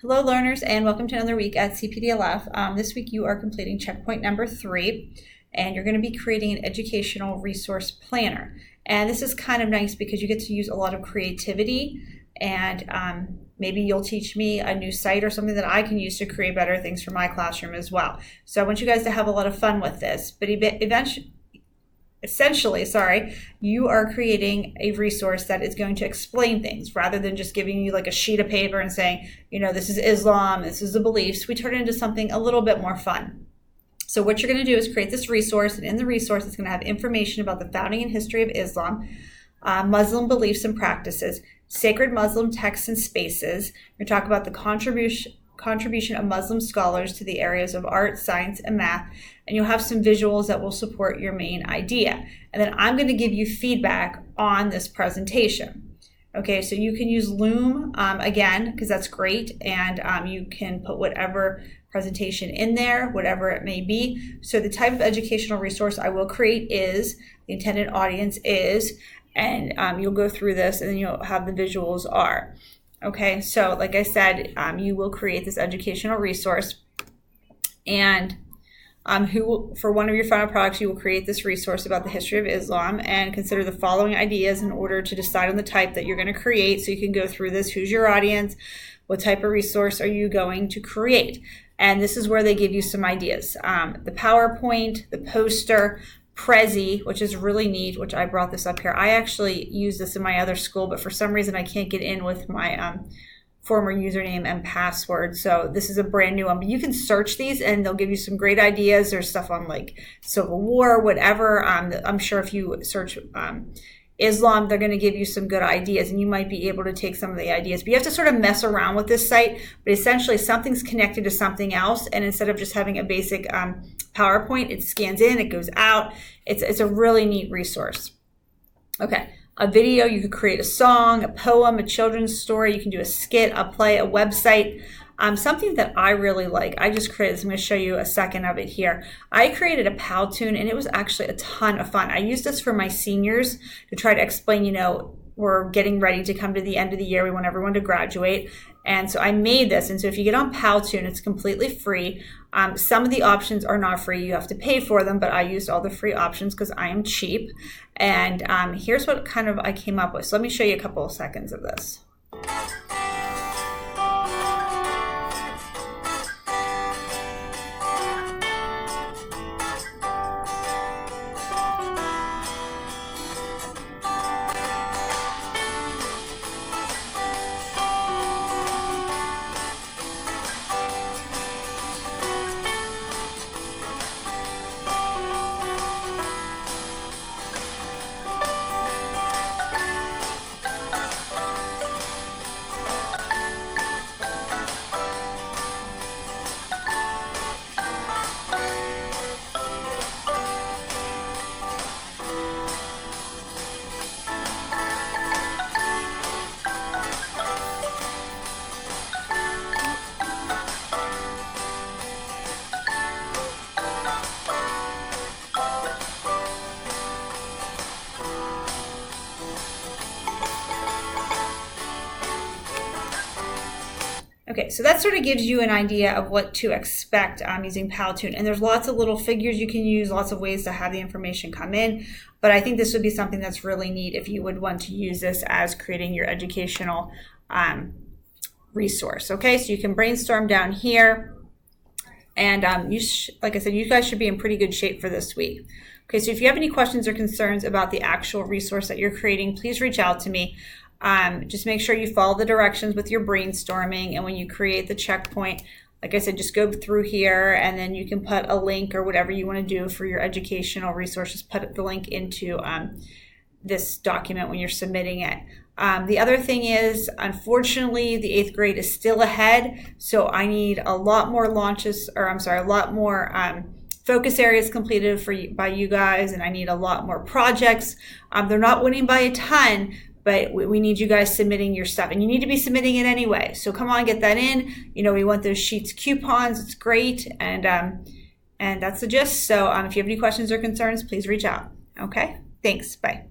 Hello learners and welcome to another week at CPDLF. This week you are completing checkpoint number 3 and you're going to be creating an educational resource planner. And this is kind of nice because you get to use a lot of creativity and maybe you'll teach me a new site or something that I can use to create better things for my classroom as well. So I want you guys to have a lot of fun with this, but essentially, you are creating a resource that is going to explain things rather than just giving you like a sheet of paper and saying, this is Islam, this is the beliefs. We turn it into something a little bit more fun. So what you're going to do is create this resource, and in the resource it's going to have information about the founding and history of Islam, Muslim beliefs and practices, sacred Muslim texts and spaces. We're going to talk about the contribution of Muslim scholars to the areas of art, science, and math, and you'll have some visuals that will support your main idea. And then I'm going to give you feedback on this presentation. Okay, so you can use Loom again, because that's great, and you can put whatever presentation in there, whatever it may be. So the type of educational resource I will create is, the intended audience is, and you'll go through this and then you'll have the visuals are. Okay, so like I said, you will create this educational resource, and for one of your final products, you will create this resource about the history of Islam and consider the following ideas in order to decide on the type that you're going to create. So you can go through this. Who's your audience? What type of resource are you going to create? And this is where they give you some ideas. The PowerPoint, the poster, Prezi, which is really neat, which I brought this up here. I actually use this in my other school, but for some reason I can't get in with my former username and password. So this is a brand new one. But you can search these and they'll give you some great ideas. There's stuff on like Civil War, whatever. I'm sure if you search Islam, they're going to give you some good ideas, and you might be able to take some of the ideas. But you have to sort of mess around with this site. But essentially, something's connected to something else, and instead of just having a basic PowerPoint, it scans in, it goes out. It's a really neat resource. Okay, a video, you could create a song, a poem, a children's story. You can do a skit, a play, a website. Something that I really like, I just created this. I'm going to show you a second of it here. I created a Powtoon, and it was actually a ton of fun. I used this for my seniors to try to explain, we're getting ready to come to the end of the year. We want everyone to graduate. And so I made this. And so if you get on Powtoon, it's completely free. Some of the options are not free. You have to pay for them, but I used all the free options because I am cheap. And here's what kind of I came up with. So let me show you a couple of seconds of this. Okay, so that sort of gives you an idea of what to expect using Powtoon. And there's lots of little figures you can use, lots of ways to have the information come in. But I think this would be something that's really neat if you would want to use this as creating your educational resource. Okay, so you can brainstorm down here. And like I said, you guys should be in pretty good shape for this week. Okay, so if you have any questions or concerns about the actual resource that you're creating, please reach out to me. Just make sure you follow the directions with your brainstorming, and when you create the checkpoint, like I said, just go through here and then you can put a link or whatever you want to do for your educational resources. Put the link into this document when you're submitting it. The other thing is, unfortunately, the 8th grade is still ahead, so I need a lot more focus areas completed by you guys, and I need a lot more projects. They're not winning by a ton, but we need you guys submitting your stuff, and you need to be submitting it anyway. So come on, get that in. We want those sheets coupons. It's great, and that's the gist. So if you have any questions or concerns, please reach out. Okay, thanks. Bye.